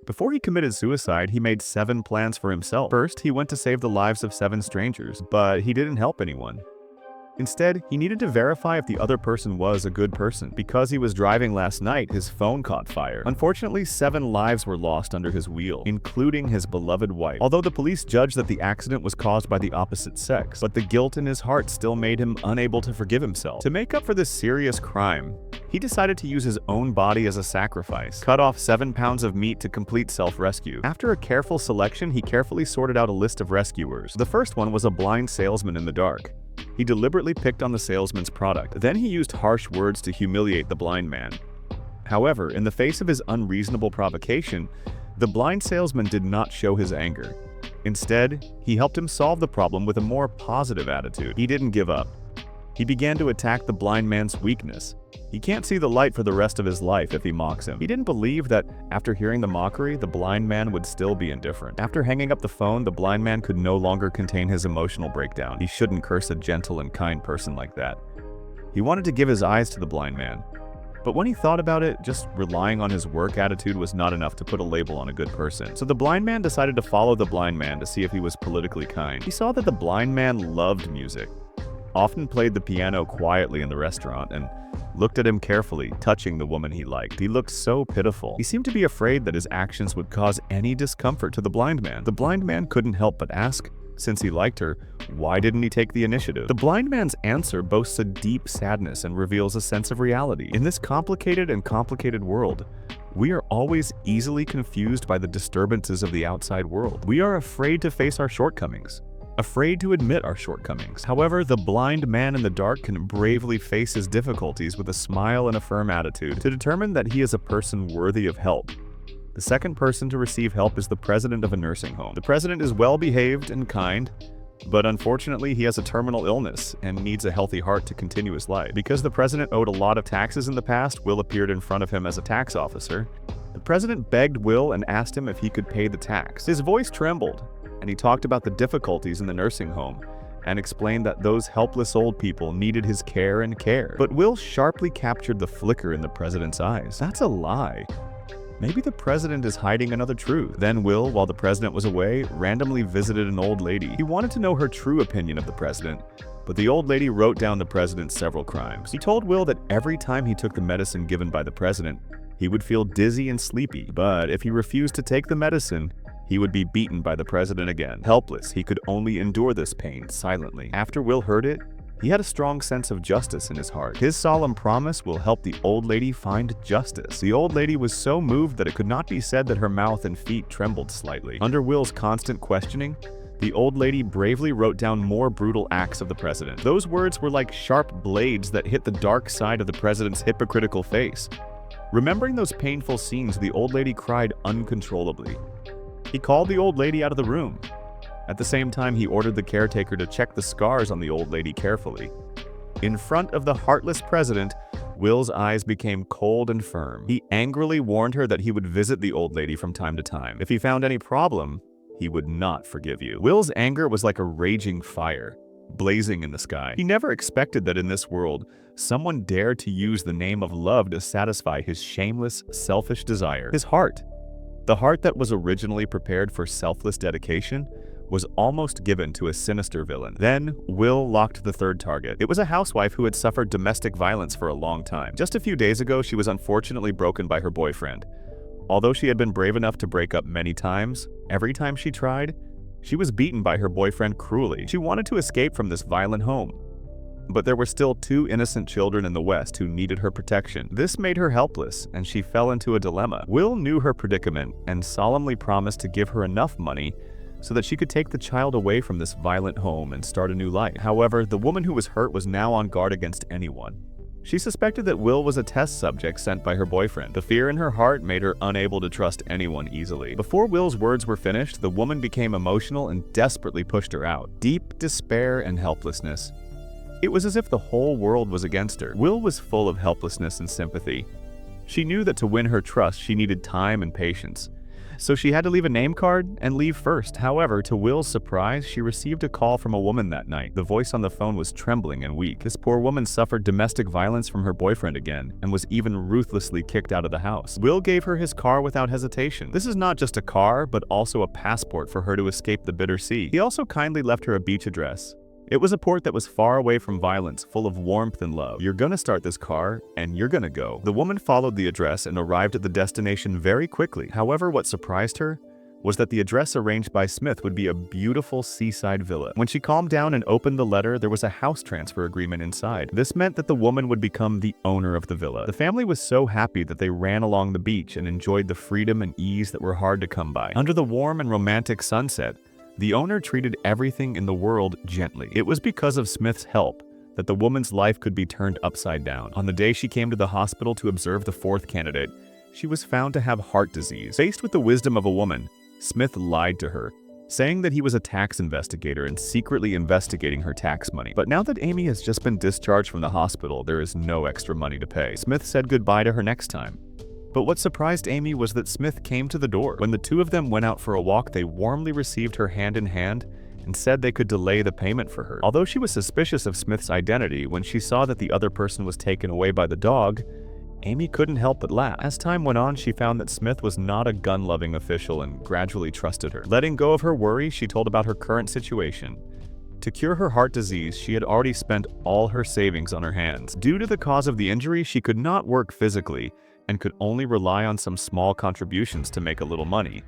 Before he committed suicide, he made 7 plans for himself. First, he went to save the lives of 7 strangers, but he didn't help anyone. Instead, he needed to verify if the other person was a good person. Because he was driving last night, his phone caught fire. Unfortunately, 7 lives were lost under his wheel, including his beloved wife. Although the police judged that the accident was caused by the opposite sex, but the guilt in his heart still made him unable to forgive himself. To make up for this serious crime, he decided to use his own body as a sacrifice, cut off 7 pounds of meat to complete self-rescue. After a careful selection, he carefully sorted out a list of rescuers. The first one was a blind salesman in the dark. He deliberately picked on the salesman's product. Then he used harsh words to humiliate the blind man. However, in the face of his unreasonable provocation, the blind salesman did not show his anger. Instead, he helped him solve the problem with a more positive attitude. He didn't give up. He began to attack the blind man's weakness. He can't see the light for the rest of his life if he mocks him. He didn't believe that after hearing the mockery, the blind man would still be indifferent. After hanging up the phone, the blind man could no longer contain his emotional breakdown. He shouldn't curse a gentle and kind person like that. He wanted to give his eyes to the blind man. But when he thought about it, just relying on his work attitude was not enough to put a label on a good person. So the blind man decided to follow the blind man to see if he was politically kind. He saw that the blind man loved music, often played the piano quietly in the restaurant, and looked at him carefully, touching the woman he liked. He looked so pitiful. He seemed to be afraid that his actions would cause any discomfort to the blind man. The blind man couldn't help but ask, since he liked her, why didn't he take the initiative? The blind man's answer boasts a deep sadness and reveals a sense of reality. In this complicated world, we are always easily confused by the disturbances of the outside world. We are afraid to face our shortcomings, afraid to admit our shortcomings. However, the blind man in the dark can bravely face his difficulties with a smile and a firm attitude to determine that he is a person worthy of help. The second person to receive help is the president of a nursing home. The president is well-behaved and kind, but unfortunately he has a terminal illness and needs a healthy heart to continue his life. Because the president owed a lot of taxes in the past, Will appeared in front of him as a tax officer. The president begged Will and asked him if he could pay the tax. His voice trembled, and he talked about the difficulties in the nursing home and explained that those helpless old people needed his care and care. But Will sharply captured the flicker in the president's eyes. That's a lie. Maybe the president is hiding another truth. Then Will, while the president was away, randomly visited an old lady. He wanted to know her true opinion of the president, but the old lady wrote down the president's several crimes. He told Will that every time he took the medicine given by the president, he would feel dizzy and sleepy, but if he refused to take the medicine, he would be beaten by the president again. Helpless, he could only endure this pain silently. After Will heard it, he had a strong sense of justice in his heart. His solemn promise will help the old lady find justice. The old lady was so moved that it could not be said that her mouth and feet trembled slightly. Under Will's constant questioning, the old lady bravely wrote down more brutal acts of the president. Those words were like sharp blades that hit the dark side of the president's hypocritical face. Remembering those painful scenes, the old lady cried uncontrollably. He called the old lady out of the room. At the same time, he ordered the caretaker to check the scars on the old lady carefully. In front of the heartless president, Will's eyes became cold and firm. He angrily warned her that he would visit the old lady from time to time. If he found any problem, he would not forgive you. Will's anger was like a raging fire, blazing in the sky. He never expected that in this world, someone dared to use the name of love to satisfy his shameless, selfish desire. His heart, the heart that was originally prepared for selfless dedication, was almost given to a sinister villain. Then, Will locked the third target. It was a housewife who had suffered domestic violence for a long time. Just a few days ago, she was unfortunately broken by her boyfriend. Although she had been brave enough to break up many times, every time she tried, she was beaten by her boyfriend cruelly. She wanted to escape from this violent home, but there were still 2 innocent children in the West who needed her protection. This made her helpless, and she fell into a dilemma. Will knew her predicament and solemnly promised to give her enough money so that she could take the child away from this violent home and start a new life. However, the woman who was hurt was now on guard against anyone. She suspected that Will was a test subject sent by her boyfriend. The fear in her heart made her unable to trust anyone easily. Before Will's words were finished, the woman became emotional and desperately pushed her out. Deep despair and helplessness. It was as if the whole world was against her. Will was full of helplessness and sympathy. She knew that to win her trust, she needed time and patience. so she had to leave a name card and leave first. However, to Will's surprise, she received a call from a woman that night. The voice on the phone was trembling and weak. This poor woman suffered domestic violence from her boyfriend again and was even ruthlessly kicked out of the house. Will gave her his car without hesitation. This is not just a car, but also a passport for her to escape the bitter sea. He also kindly left her a beach address. It was a port that was far away from violence, full of warmth and love. You're gonna start this car, and you're gonna go. The woman followed the address and arrived at the destination very quickly. However, what surprised her was that the address arranged by Smith would be a beautiful seaside villa. When she calmed down and opened the letter, there was a house transfer agreement inside. This meant that the woman would become the owner of the villa. The family was so happy that they ran along the beach and enjoyed the freedom and ease that were hard to come by. Under the warm and romantic sunset, the owner treated everything in the world gently. It was because of Smith's help that the woman's life could be turned upside down. On the day she came to the hospital to observe the fourth candidate, she was found to have heart disease. Faced with the wisdom of a woman, Smith lied to her, saying that he was a tax investigator and secretly investigating her tax money. But now that Amy has just been discharged from the hospital, there is no extra money to pay. Smith said goodbye to her next time. But what surprised Amy was that Smith came to the door. When the two of them went out for a walk, they warmly received her hand in hand and said they could delay the payment for her. Although she was suspicious of Smith's identity, when she saw that the other person was taken away by the dog, Amy couldn't help but laugh. As time went on, she found that Smith was not a gun-loving official and gradually trusted her. Letting go of her worry, she told about her current situation. To cure her heart disease, she had already spent all her savings on her hands. Due to the cause of the injury, she could not work physically and could only rely on some small contributions to make a little money.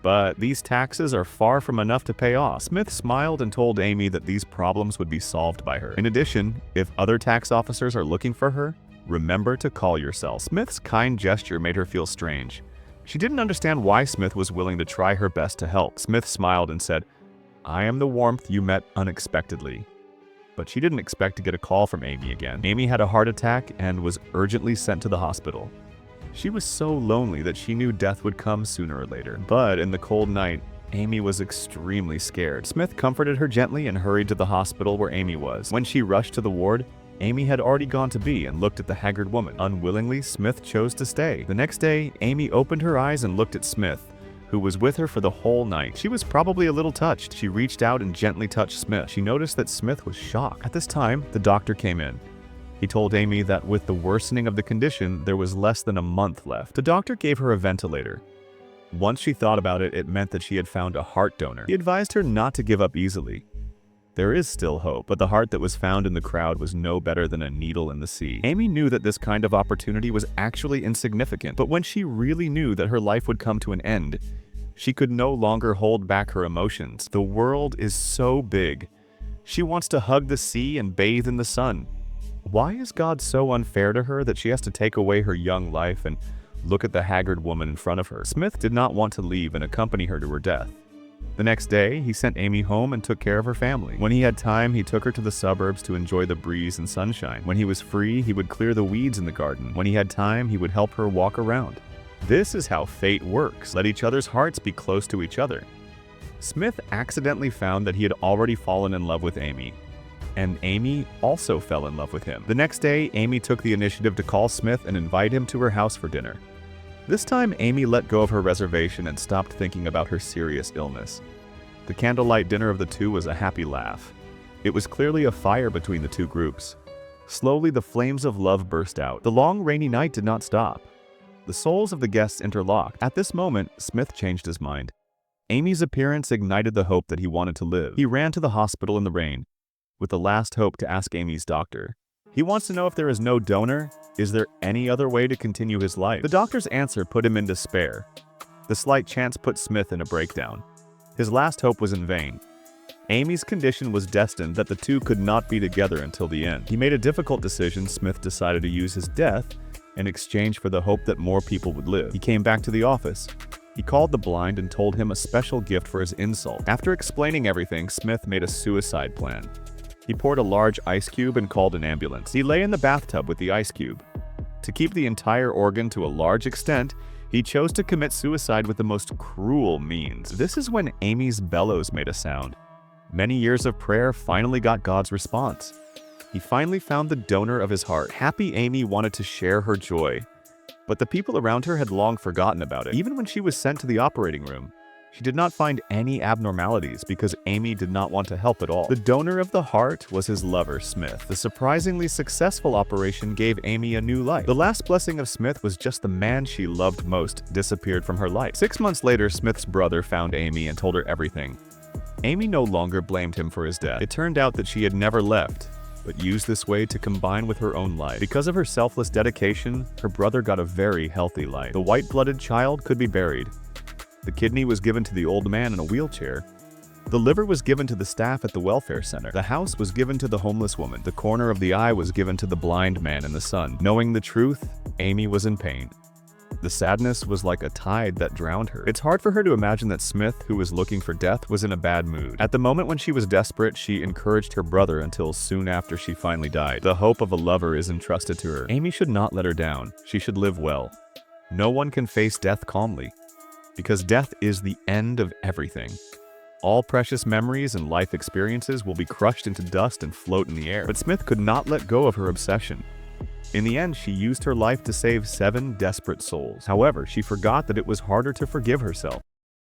But these taxes are far from enough to pay off. Smith smiled and told Amy that these problems would be solved by her. In addition, if other tax officers are looking for her, remember to call yourself. Smith's kind gesture made her feel strange. She didn't understand why Smith was willing to try her best to help. Smith smiled and said, "I am the warmth you met unexpectedly." But she didn't expect to get a call from Amy again. Amy had a heart attack and was urgently sent to the hospital. She was so lonely that she knew death would come sooner or later. But in the cold night, Amy was extremely scared. Smith comforted her gently and hurried to the hospital where Amy was. When she rushed to the ward, Amy had already gone to be and looked at the haggard woman. Unwillingly, Smith chose to stay. The next day, Amy opened her eyes and looked at Smith, who was with her for the whole night. She was probably a little touched. She reached out and gently touched Smith. She noticed that Smith was shocked. At this time, the doctor came in. He told Amy that with the worsening of the condition, there was less than a month left. The doctor gave her a ventilator. Once she thought about it, it meant that she had found a heart donor. He advised her not to give up easily. There is still hope, but the heart that was found in the crowd was no better than a needle in the sea. Amy knew that this kind of opportunity was actually insignificant, but when she really knew that her life would come to an end, she could no longer hold back her emotions. The world is so big. She wants to hug the sea and bathe in the sun. Why is God so unfair to her that she has to take away her young life and look at the haggard woman in front of her? Smith did not want to leave and accompany her to her death. The next day, he sent Amy home and took care of her family. When he had time, he took her to the suburbs to enjoy the breeze and sunshine. When he was free, he would clear the weeds in the garden. When he had time, he would help her walk around. This is how fate works. Let each other's hearts be close to each other. Smith accidentally found that he had already fallen in love with Amy, and Amy also fell in love with him. The next day, Amy took the initiative to call Smith and invite him to her house for dinner. This time, Amy let go of her reservation and stopped thinking about her serious illness. The candlelight dinner of the two was a happy laugh. It was clearly a fire between the two groups. Slowly, the flames of love burst out. The long, rainy night did not stop. The souls of the guests interlocked. At this moment, Smith changed his mind. Amy's appearance ignited the hope that he wanted to live. He ran to the hospital in the rain, with the last hope to ask Amy's doctor. He wants to know if there is no donor, is there any other way to continue his life? The doctor's answer put him in despair. The slight chance put Smith in a breakdown. His last hope was in vain. Amy's condition was destined that the two could not be together until the end. He made a difficult decision. Smith decided to use his death in exchange for the hope that more people would live. He came back to the office. He called the blind and told him a special gift for his insult. After explaining everything, Smith made a suicide plan. He poured a large ice cube and called an ambulance. He lay in the bathtub with the ice cube. To keep the entire organ to a large extent, he chose to commit suicide with the most cruel means. This is when Amy's bellows made a sound. Many years of prayer finally got God's response. He finally found the donor of his heart. Happy Amy wanted to share her joy. But the people around her had long forgotten about it. Even when she was sent to the operating room, she did not find any abnormalities because Amy did not want to help at all. The donor of the heart was his lover, Smith. The surprisingly successful operation gave Amy a new life. The last blessing of Smith was just the man she loved most disappeared from her life. 6 months later, Smith's brother found Amy and told her everything. Amy no longer blamed him for his death. It turned out that she had never left, but used this way to combine with her own life. Because of her selfless dedication, her brother got a very healthy life. The white-blooded child could be buried. The kidney was given to the old man in a wheelchair. The liver was given to the staff at the welfare center. The house was given to the homeless woman. The corner of the eye was given to the blind man in the sun. Knowing the truth, Amy was in pain. The sadness was like a tide that drowned her. It's hard for her to imagine that Smith, who was looking for death, was in a bad mood. At the moment when she was desperate, she encouraged her brother until soon after she finally died. The hope of a lover is entrusted to her. Amy should not let her down. She should live well. No one can face death calmly, because death is the end of everything. All precious memories and life experiences will be crushed into dust and float in the air. But Smith could not let go of her obsession. In the end, she used her life to save 7 desperate souls. However, she forgot that it was harder to forgive herself.